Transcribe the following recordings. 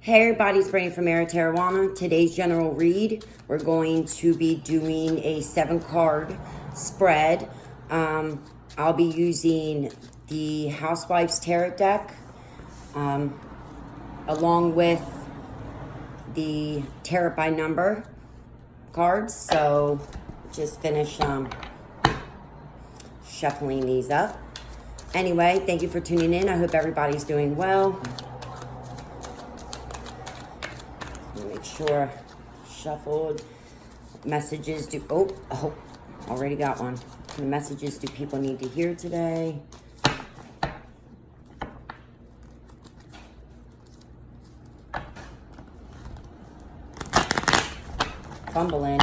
Hey everybody, it's Brandy from Terriority. Today's general read, we're going to be doing a 7-card spread. I'll be using the Housewives Tarot deck along with the Tarot by Number cards. So just finish shuffling these up. Anyway, thank you for tuning in. I hope everybody's doing well. Make sure shuffled. Messages do already got one. The messages do people need to hear today? Fumbling.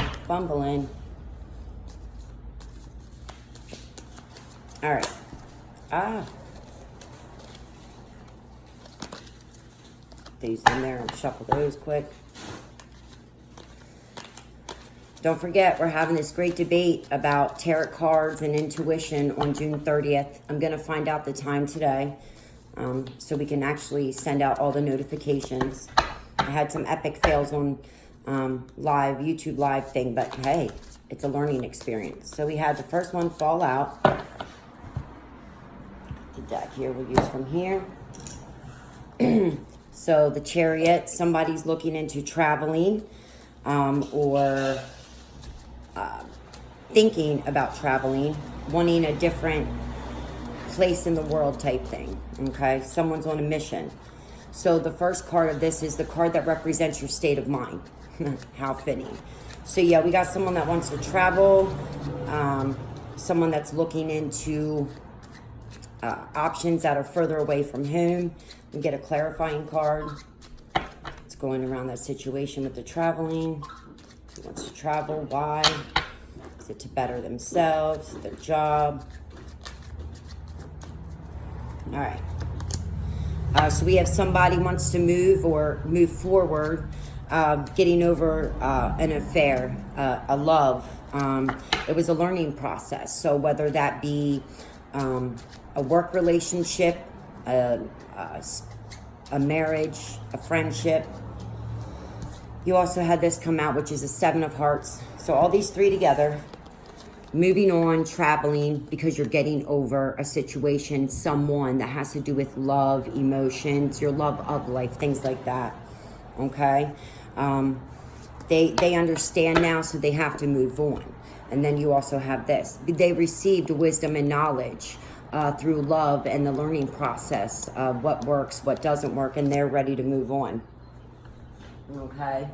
All right. These in there and shuffle those quick. Don't forget, we're having this great debate about tarot cards and intuition on June 30th. I'm going to find out the time today so we can actually send out all the notifications. I had some epic fails on YouTube live thing, but hey, it's a learning experience. So we had the first one fall out. The deck here we'll use from here. So the Chariot, somebody's looking into traveling or thinking about traveling, wanting a different place in the world type thing, okay? Someone's on a mission. So the first card of this is the card that represents your state of mind. How fitting. So yeah, we got someone that wants to travel, someone that's looking into options that are further away from home. We get a clarifying card. It's going around that situation with the traveling. Who wants to travel? Why? Is it to better themselves, their job? All right. So we have somebody wants to move or move forward, getting over an affair, a love. It was a learning process. So whether that be a work relationship, a marriage, a friendship. You also had this come out, which is a 7 of Hearts. So all these three together, moving on, traveling, because you're getting over a situation, someone that has to do with love, emotions, your love of life, things like that, okay? They understand now, so they have to move on. And then you also have this. They received wisdom and knowledge through love and the learning process of what works, what doesn't work, and they're ready to move on. Okay.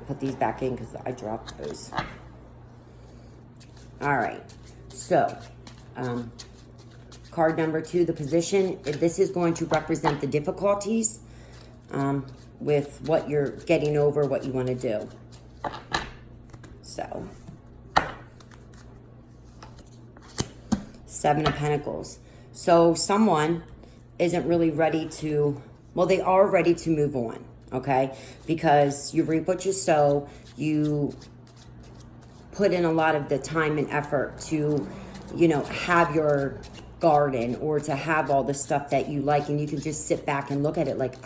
Put these back in because I dropped those. All right. So, card number 2, the position. This is going to represent the difficulties with what you're getting over, what you want to do. So, 7 of Pentacles. So someone isn't really ready to, well, they are ready to move on, okay? Because you reap what you sow. You put in a lot of the time and effort to, you know, have your garden or to have all the stuff that you like, and you can just sit back and look at it like,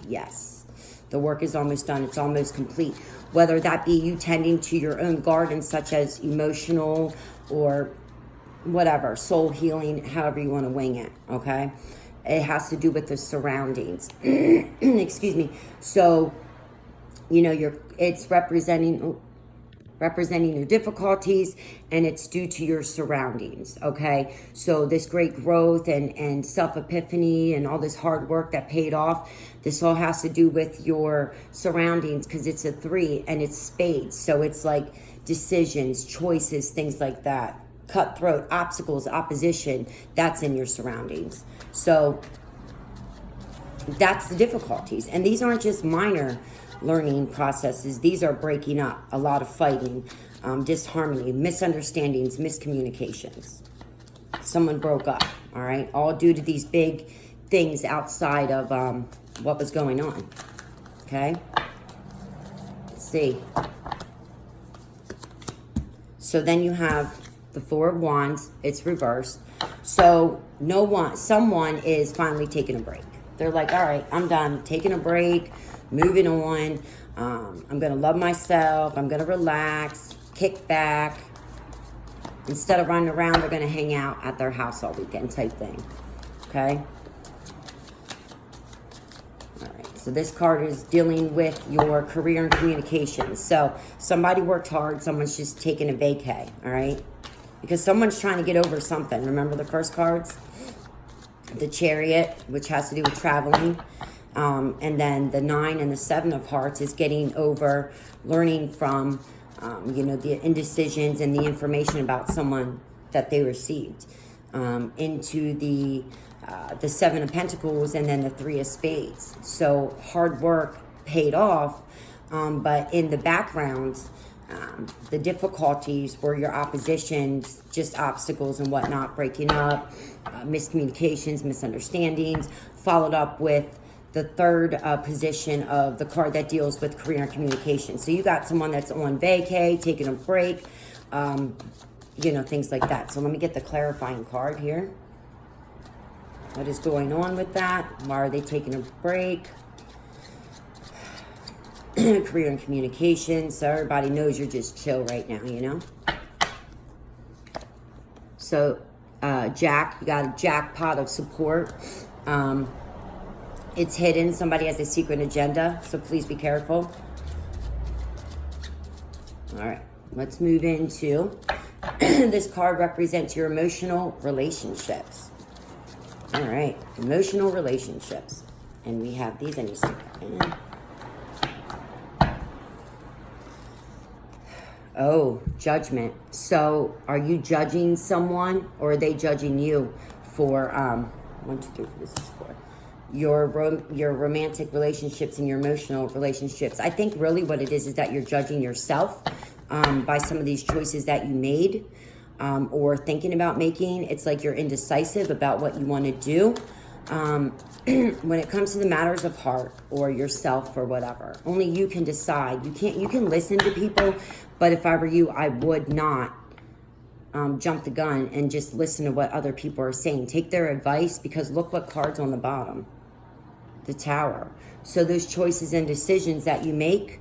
yes, the work is almost done. It's almost complete. Whether that be you tending to your own garden, such as emotional or whatever, soul healing, however you want to wing it, okay? It has to do with the surroundings. Excuse me. So, you know, it's representing your difficulties, and it's due to your surroundings, okay? So this great growth and self-epiphany and all this hard work that paid off, this all has to do with your surroundings, because it's a 3 and it's spades. So it's like decisions, choices, things like that. Cutthroat, obstacles, opposition, that's in your surroundings. So that's the difficulties. And these aren't just minor learning processes. These are breaking up, a lot of fighting, disharmony, misunderstandings, miscommunications. Someone broke up, all right? All due to these big things outside of what was going on, okay? Let's see. So then you have the 4 of Wands. It's reversed. So someone is finally taking a break. They're like, all right, I'm done. Taking a break, moving on. I'm going to love myself. I'm going to relax, kick back. Instead of running around, they're going to hang out at their house all weekend type thing. Okay? All right. So this card is dealing with your career and communications. So somebody worked hard. Someone's just taking a vacay. All right? Because someone's trying to get over something. Remember the first cards? The Chariot, which has to do with traveling. And then the 9 and the 7 of Hearts is getting over, learning from, the indecisions and the information about someone that they received. Into the 7 of Pentacles and then the 3 of Spades. So hard work paid off, but in the background, the difficulties were your oppositions, just obstacles and whatnot, breaking up, miscommunications, misunderstandings, followed up with the third position of the card that deals with career and communication. So you got someone that's on vacay, taking a break, things like that. So let me get the clarifying card here. What is going on with that? Why are they taking a break? Career and communication. So everybody knows you're just chill right now, So, Jack, you got a jackpot of support. It's hidden. Somebody has a secret agenda, so please be careful. All right, let's move into this card represents your emotional relationships. All right, emotional relationships. And we have these, and you stick that in. Oh, judgment. So are you judging someone, or are they judging you for, 1, 2, 3, 4, this is 4. Your romantic relationships and your emotional relationships. I think really what it is that you're judging yourself by some of these choices that you made or thinking about making. It's like you're indecisive about what you want to do. When it comes to the matters of heart or yourself or whatever, only you can decide. You can listen to people, but if I were you, I would not jump the gun and just listen to what other people are saying. Take their advice, because look what card's on the bottom. The Tower. So those choices and decisions that you make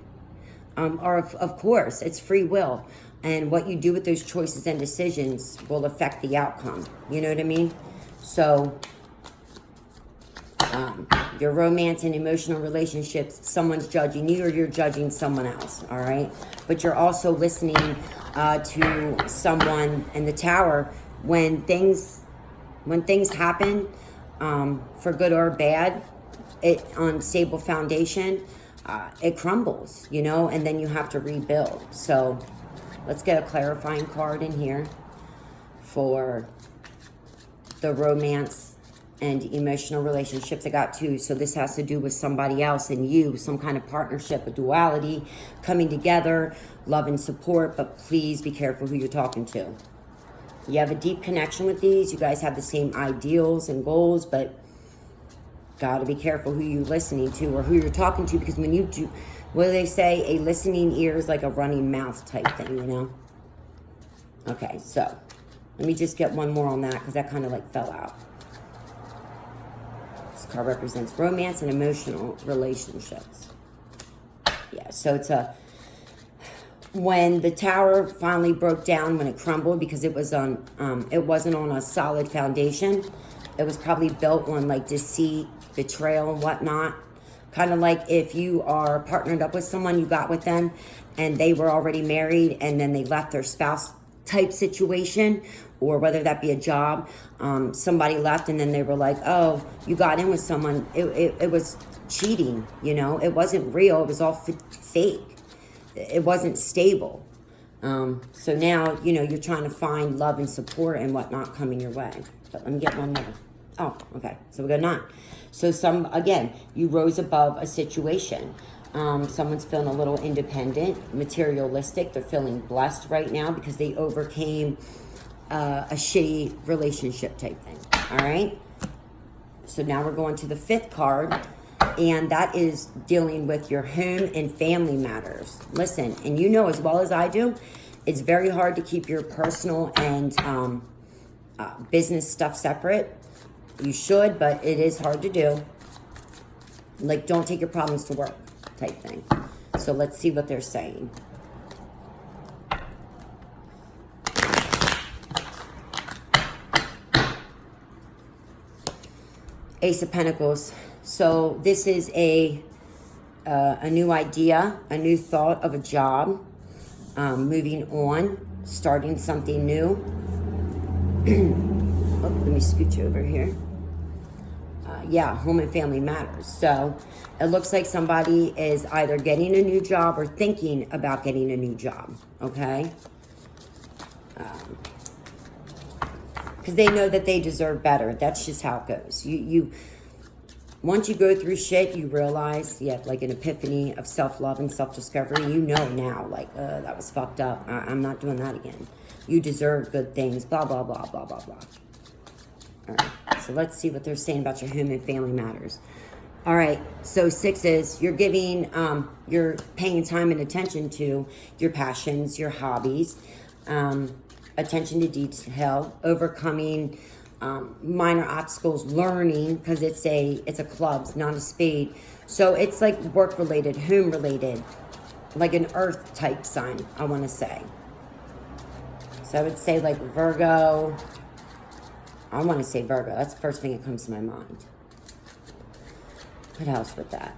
are, of course, it's free will. And what you do with those choices and decisions will affect the outcome. You know what I mean? So your romance and emotional relationships, someone's judging you or you're judging someone else, all right? But you're also listening to someone in the Tower when things happen, for good or bad, on stable foundation, it crumbles, and then you have to rebuild. So let's get a clarifying card in here for the romance and emotional relationships. I got 2. So this has to do with somebody else and you, some kind of partnership, a duality, coming together, love and support, but please be careful who you're talking to. You have a deep connection with these. You guys have the same ideals and goals, but got to be careful who you're listening to or who you're talking to, because when you do, what do they say? A listening ear is like a running mouth type thing, Okay, so let me just get one more on that, because that kind of like fell out. This card represents romance and emotional relationships. Yeah, so it's when the Tower finally broke down, when it crumbled, because it wasn't on a solid foundation. It was probably built on like deceit, betrayal, and whatnot. Kind of like if you are partnered up with someone, you got with them, and they were already married, and then they left their spouse type situation, or whether that be a job, somebody left, and then they were like, oh, you got in with someone. It was cheating, It wasn't real. It was all fake. It wasn't stable. So now, you're trying to find love and support and whatnot coming your way. But let me get one more. Oh, okay. So we got 9. So you rose above a situation. Someone's feeling a little independent, materialistic. They're feeling blessed right now because they overcame a shitty relationship type thing. All right. So now we're going to the 5th card, and that is dealing with your home and family matters. Listen, and as well as I do, it's very hard to keep your personal and business stuff separate. You should, but it is hard to do. Like, don't take your problems to work type thing. So let's see what they're saying. Ace of Pentacles. So this is a new idea, a new thought of a job, moving on, starting something new. Oh, let me scooch over here. Yeah, home and family matters. So it looks like somebody is either getting a new job or thinking about getting a new job, okay? Because they know that they deserve better. That's just how it goes. Once you go through shit, you realize you have like an epiphany of self-love and self-discovery. You know now, like, that was fucked up. I'm not doing that again. You deserve good things, blah, blah, blah, blah, blah, blah. All right, so let's see what they're saying about your home and family matters. All right, so 6 is you're giving, you're paying time and attention to your passions, your hobbies, attention to detail, overcoming minor obstacles, learning, because it's a club, not a spade. So it's like work related, home related, like an earth type sign, I want to say. So I would say like Virgo. I want to say Virgo. That's the first thing that comes to my mind. What else with that?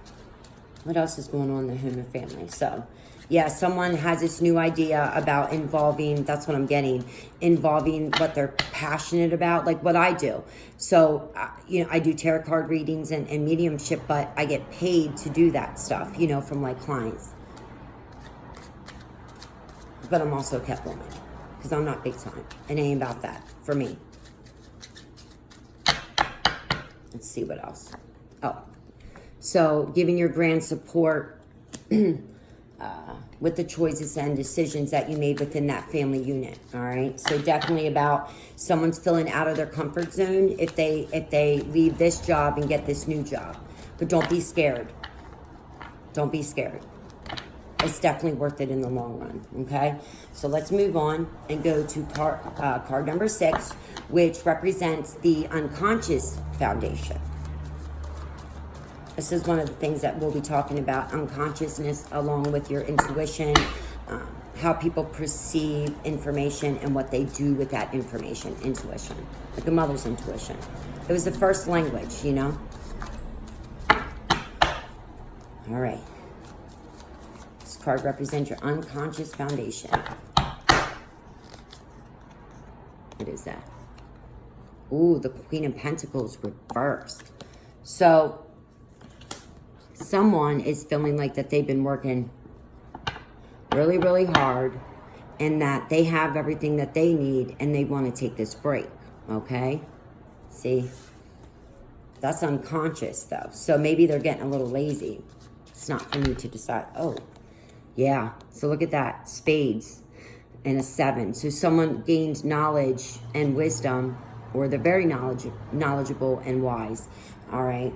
What else is going on in the home and family? So, yeah, someone has this new idea about involving, that's what I'm getting, involving what they're passionate about, like what I do. So, you know, I do tarot card readings and mediumship, but I get paid to do that stuff, you know, from like clients. But I'm also a kept woman because I'm not big time. It ain't about that for me. Let's see what else. Oh, so giving your grand support with the choices and decisions that you made within that family unit. All right. So definitely about someone's feeling out of their comfort zone if they leave this job and get this new job. But don't be scared. Don't be scared. It's definitely worth it in the long run. Okay. So let's move on and go to card number 6, which represents the unconscious foundation. This is one of the things that we'll be talking about, unconsciousness along with your intuition, how people perceive information and what they do with that information, intuition, like a mother's intuition. It was the first language, you know? All right. This card represents your unconscious foundation. What is that? Ooh, the Queen of Pentacles reversed. So someone is feeling like that they've been working really, really hard and that they have everything that they need and they want to take this break, okay? See? That's unconscious, though. So maybe they're getting a little lazy. It's not for me to decide. Oh, yeah. So look at that. Spades and a 7. So someone gained knowledge and wisdom, or they're very knowledgeable and wise, all right?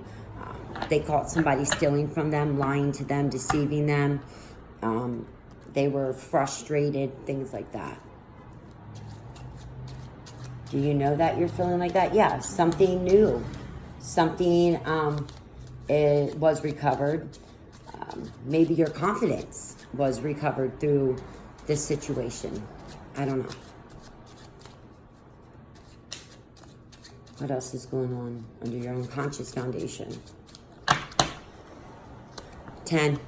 They caught somebody stealing from them, lying to them, deceiving them. They were frustrated, things like that. Do you know that you're feeling like that? Yeah, something new. Something it was recovered. Maybe your confidence was recovered through this situation. I don't know. What else is going on under your unconscious foundation? 10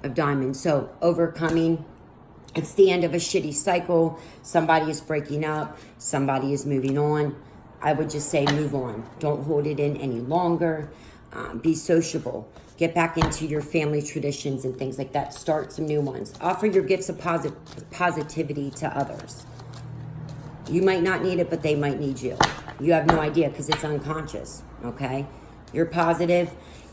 of diamonds. So overcoming, it's the end of a shitty cycle. Somebody is breaking up. Somebody is moving on. I would just say move on. Don't hold it in any longer. Be sociable. Get back into your family traditions and things like that. Start some new ones. Offer your gifts of positivity to others. You might not need it, but they might need you. You have no idea because it's unconscious, okay? You're positive,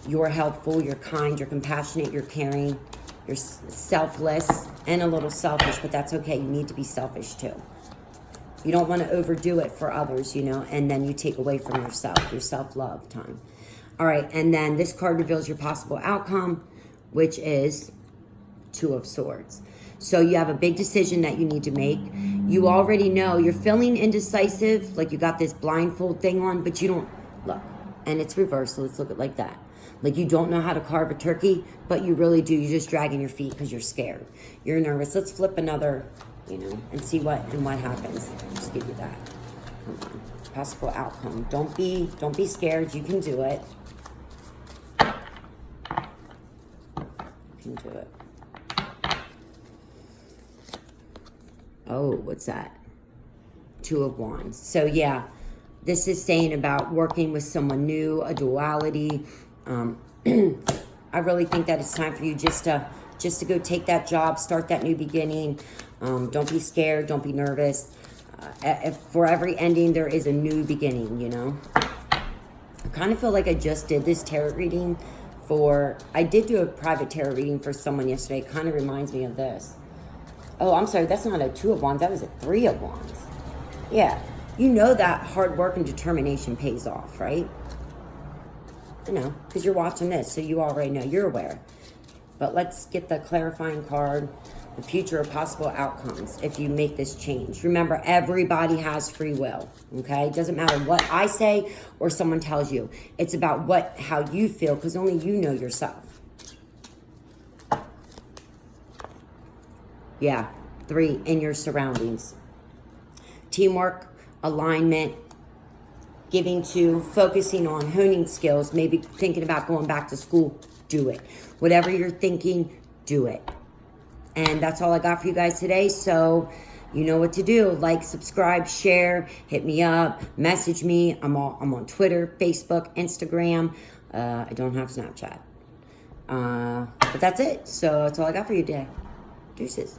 you're helpful, you're kind, you're compassionate, you're caring, you're selfless and a little selfish, but that's okay. You need to be selfish too. You don't want to overdo it for others, you know, and then you take away from yourself, your self-love time. All right, and then this card reveals your possible outcome, which is 2 of Swords. So you have a big decision that you need to make. You already know you're feeling indecisive, like you got this blindfold thing on, but you don't, look, and it's reversed, so let's look at it like that. Like you don't know how to carve a turkey, but you really do. You're just dragging your feet because you're scared. You're nervous. Let's flip another, and see what happens. Just give you that. Hold on. Possible outcome. Don't be scared. You can do it. You can do it. Oh, what's that? Two of Wands. So yeah, this is saying about working with someone new, a duality. I really think that it's time for you just to go take that job, start that new beginning. Don't be scared. Don't be nervous. For every ending, there is a new beginning, I kind of feel like I just did this tarot reading I did do a private tarot reading for someone yesterday. It kind of reminds me of this. Oh, I'm sorry. That's not a Two of Wands. That was a Three of Wands. Yeah. That hard work and determination pays off, right? Because you're watching this, so you already know. You're aware. But let's get the clarifying card, the future of possible outcomes if you make this change. Remember, everybody has free will, okay? It doesn't matter what I say or someone tells you. It's about how you feel, because only you know yourself. Yeah, 3, in your surroundings. Teamwork, alignment, giving to, focusing on, honing skills, maybe thinking about going back to school, do it. Whatever you're thinking, do it. And that's all I got for you guys today. So you know what to do. Like, subscribe, share, hit me up, message me. I'm on Twitter, Facebook, Instagram. I don't have Snapchat. But that's it. So that's all I got for you today. Deuces.